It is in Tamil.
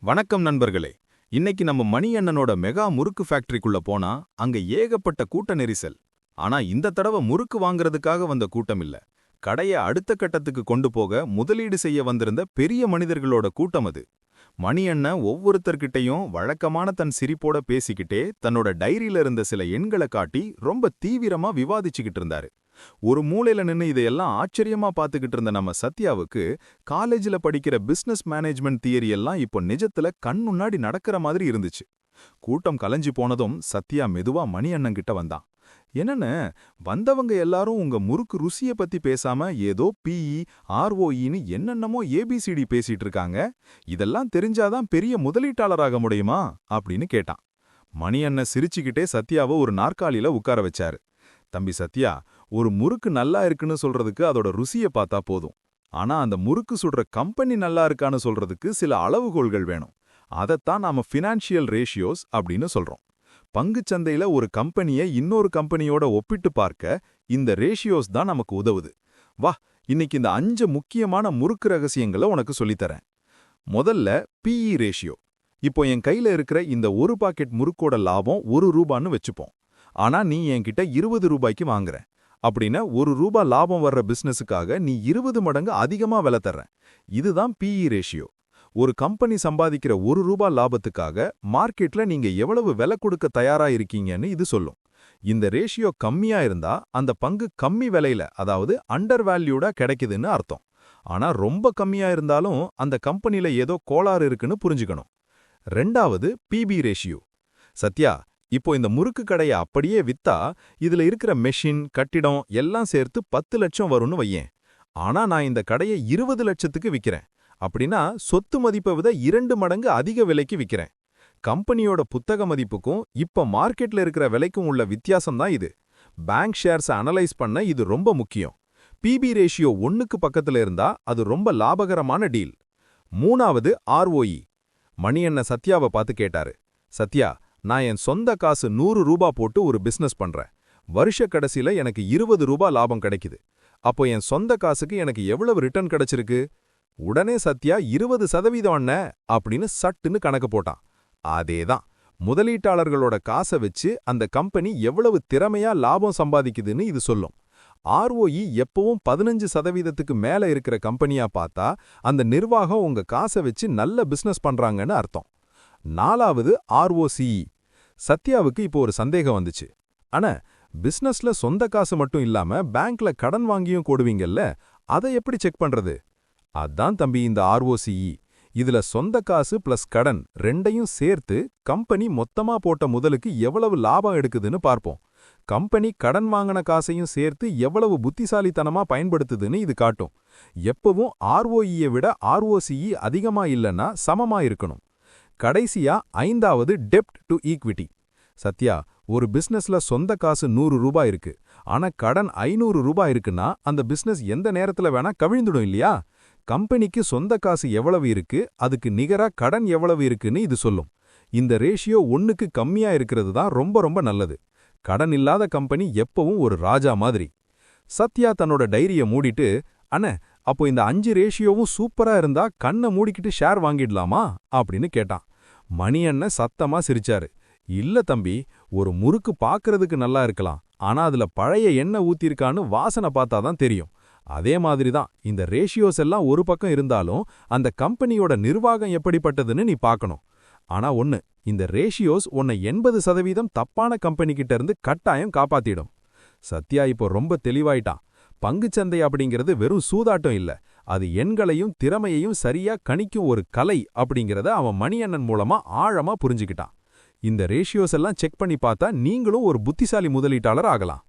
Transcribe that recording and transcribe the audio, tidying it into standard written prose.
வணக்கம் நண்பர்களே. இன்னைக்கு நம்ம மணி அண்ணனோட மெகா முறுக்கு ஃபேக்டரிக்குள்ள போனா அங்க ஏகப்பட்ட கூட்ட நெரிசல். ஆனா இந்த தடவை முறுக்கு வாங்குறதுக்காக வந்த கூட்டம் இல்ல. கடைய அடுத்த கட்டத்துக்கு கொண்டு போக முதலீடு செய்ய வந்திருந்த பெரிய மனிதர்களோட கூட்டம் அது. மணி அண்ணன் ஒவ்வொருத்தர்கிட்டையும் வழக்கமான தன் சிரிப்போட பேசிக்கிட்டே தன்னோட டைரியில இருந்த சில எண்களை காட்டி ரொம்ப தீவிரமா விவாதிச்சுக்கிட்டு இருந்தாரு. ஒரு மூலையில நின்னு இதையெல்லாம் ஆச்சரியமா பார்த்துக்கிட்டு இருந்த நம்ம சத்யாவுக்கு காலேஜ்ல படிக்கிற பிசினஸ் மேனேஜ்மெண்ட் தியரி எல்லாம் இப்போ நிஜத்துல கண் முன்னாடி நடக்கிற மாதிரி இருந்துச்சு. கூட்டம் கலைஞ்சு போனதும் சத்யா மெதுவா மணி அண்ணன் கிட்ட வந்தான். என்னன்னு, வந்தவங்க எல்லாரும் உங்க முறுக்கு ருசிய பத்தி பேசாம ஏதோ பிஇ ஆர்ஓஇன்னு என்னென்னமோ ஏபிசிடி பேசிட்டு இருக்காங்க. இதெல்லாம் தெரிஞ்சாதான் பெரிய முதலீட்டாளராக முடியுமா அப்படின்னு கேட்டான். மணி அண்ணன் சிரிச்சுக்கிட்டே சத்யாவை ஒரு நாற்காலியில உட்கார வச்சாரு. தம்பி சத்யா, ஒரு முறுக்கு நல்லா இருக்குன்னு சொல்றதுக்கு அதோட ருசிய பார்த்தா போதும். ஆனா அந்த முறுக்கு சுடுற கம்பெனி நல்லா இருக்கான்னு சொல்றதுக்கு சில அளவுகோல்கள் வேணும். அதத்தான் நாம ஃபினான்ஷியல் ரேஷியோஸ் அப்படின்னு சொல்றோம். பங்குச்சந்தையில ஒரு கம்பெனியை இன்னொரு கம்பெனியோட ஒப்பிட்டு பார்க்க இந்த ரேஷியோஸ் தான் நமக்கு உதவுது. வா, இன்னைக்கு இந்த 5 முக்கியமான முறுக்கு ரகசியங்களை உனக்கு சொல்லித்தரேன். முதல்ல பிஇ ரேஷியோ. இப்போ என் கையில இருக்கிற இந்த ஒரு பாக்கெட் முறுக்கோட லாபம் ₹1 வச்சுப்போம். ஆனா நீ என்கிட்ட ₹20 வாங்குற அப்படின்னா ₹1 லாபம் வர்ற பிசினஸுக்காக நீ 20 மடங்கு அதிகமா விலை தர்ற. இதுதான் பிஇ ரேஷியோ. ஒரு கம்பெனி சம்பாதிக்கிற ₹1 லாபத்துக்காக மார்க்கெட்ல நீங்க எவ்வளவு விலை கொடுக்க தயாரா இருக்கீங்கன்னு இது சொல்லும். இந்த ரேஷியோ கம்மியா இருந்தா அந்த பங்கு கம்மி விலையில, அதாவது அண்டர் வேல்யூடா கிடைக்குதுன்னு அர்த்தம். ஆனா ரொம்ப கம்மியா இருந்தாலும் அந்த கம்பெனில ஏதோ கோளாறு இருக்குன்னு புரிஞ்சுக்கணும். ரெண்டாவது பிபி ரேஷியோ. சத்யா, இப்போ இந்த முறுக்கு கடையை அப்படியே வித்தா இதுல இருக்கிற மெஷின் கட்டிடம் எல்லாம் சேர்த்து 10 லட்சம் வரும்னு வையேன். ஆனா நான் இந்த கடையை 20 லட்சத்துக்கு விக்கிறேன் அப்படின்னா சொத்து மதிப்பை விட 2 மடங்கு அதிக விலைக்கு விக்கிறேன். கம்பெனியோட புத்தக மதிப்புக்கும் இப்ப மார்க்கெட்ல இருக்கிற விலைக்கும் உள்ள வித்தியாசம் தான் இது. பேங்க் ஷேர்ஸ் அனலைஸ் பண்ண இது ரொம்ப முக்கியம். பிபி ரேஷியோ 1க்கு பக்கத்துல இருந்தா அது ரொம்ப லாபகரமான டீல். மூணாவது ஆர்ஓஇ. மணி அண்ணன் சத்யாவை பார்த்து கேட்டாரு. சத்யா, நான் என் சொந்த காசு ₹100 போட்டு ஒரு பிசினஸ் பண்றேன். வருஷ கடைசியில எனக்கு ₹20 லாபம் கிடைக்குது. அப்போ என் சொந்த காசுக்கு எனக்கு எவ்வளவு ரிட்டர்ன் கிடைச்சிருக்கு? உடனே சத்யா 20% அண்ணே அப்படின்னு சட்டுன்னு கணக்கு போட்டான். அதேதான், முதலீட்டாளர்களோட காசை வச்சு அந்த கம்பெனி எவ்வளவு திறமையா லாபம் சம்பாதிக்குதுன்னு இது சொல்லும். ஆர்ஓஇ எப்பவும் 15%க்கு மேல இருக்கிற கம்பெனியா பார்த்தா அந்த நிர்வாகம் உங்க காசை வச்சு நல்ல பிசினஸ் பண்றாங்கன்னு அர்த்தம். நாலாவது ஆர்ஓசிஇ. சத்யாவுக்கு இப்போ ஒரு சந்தேகம் வந்துச்சு. ஆனா பிசினஸ்ல சொந்த காசு மட்டும் இல்லாம பேங்க்ல கடன் வாங்கியும் போடுவீங்கல்ல, அதை எப்படி செக் பண்றது? அதான் தம்பி இந்த ஆர்ஓசிஇ. இதுல சொந்த காசு பிளஸ் கடன் ரெண்டையும் சேர்த்து கம்பெனி மொத்தமா போட்ட முதலுக்கு எவ்வளவு லாபம் எடுக்குதுன்னு பார்ப்போம். கம்பெனி கடன் வாங்கின காசையும் சேர்த்து எவ்வளவு புத்திசாலித்தனமா பயன்படுத்துதுன்னு இது காட்டும். எப்பவும் ஆர்ஓஇயை விட ஆர்ஓசிஇ அதிகமா இல்லைன்னா சமமா இருக்கணும். கடைசியா 5வது டெப்ட் டு ஈக்விட்டி. சத்யா, ஒரு பிசினஸ்ல சொந்த காசு ₹100 இருக்கு, ஆனா கடன் ₹500 இருக்குன்னா அந்த பிசினஸ் எந்த நேரத்துல வேணா கவிழ்ந்துடும் இல்லையா? கம்பெனிக்கு சொந்த காசு எவ்வளவு இருக்கு, அதுக்கு நிகரா கடன் எவ்வளவு இருக்குன்னு இது சொல்லும். இந்த ரேஷியோ 1க்கு கம்மியா இருக்கிறது தான் ரொம்ப ரொம்ப நல்லது. கடன் இல்லாத கம்பெனி எப்பவும் ஒரு ராஜா மாதிரி. சத்யா தன்னோட டைரிய மூடிட்டு, அண்ணே, அப்போ இந்த 5 ரேஷியோவும் சூப்பரா இருந்தா கண்ணை மூடிக்கிட்டு ஷேர் வாங்கிடலாமா அப்படின்னு கேட்டான். மணி அண்ணன் சத்தமா சிரிச்சாரு. இல்ல தம்பி, ஒரு முறுக்கு பாக்குறதுக்கு நல்லா இருக்கலாம், ஆனா அதுல பழைய எண்ணெய் ஊத்திருக்கான்னு வாசனை பார்த்தாதான் தெரியும். அதே மாதிரிதான் இந்த ரேஷியோஸ் எல்லாம் ஒரு பக்கம் இருந்தாலும் அந்த கம்பெனியோட நிர்வாகம் எப்படிப்பட்டதுன்னு நீ பார்க்கணும். ஆனா ஒண்ணு, இந்த ரேஷியோஸ் உன்னை 80% தப்பான கம்பெனி கிட்ட இருந்து கட்டாயம் காப்பாத்திடும். சத்யா இப்போ ரொம்ப தெளிவாயிட்டான். பங்குச்சந்தை அப்படிங்கிறது வெறும் சூதாட்டம் இல்ல, அது எண்களையும் திறமையையும் சரியா கணிக்கும் ஒரு கலை அப்படிங்கிறத அவன் மணி அண்ணன் மூலமா ஆழமா புரிஞ்சுக்கிட்டான். இந்த ரேஷியோஸ் எல்லாம் செக் பண்ணி பார்த்தா நீங்களும் ஒரு புத்திசாலி முதலீட்டாளர் ஆகலாம்.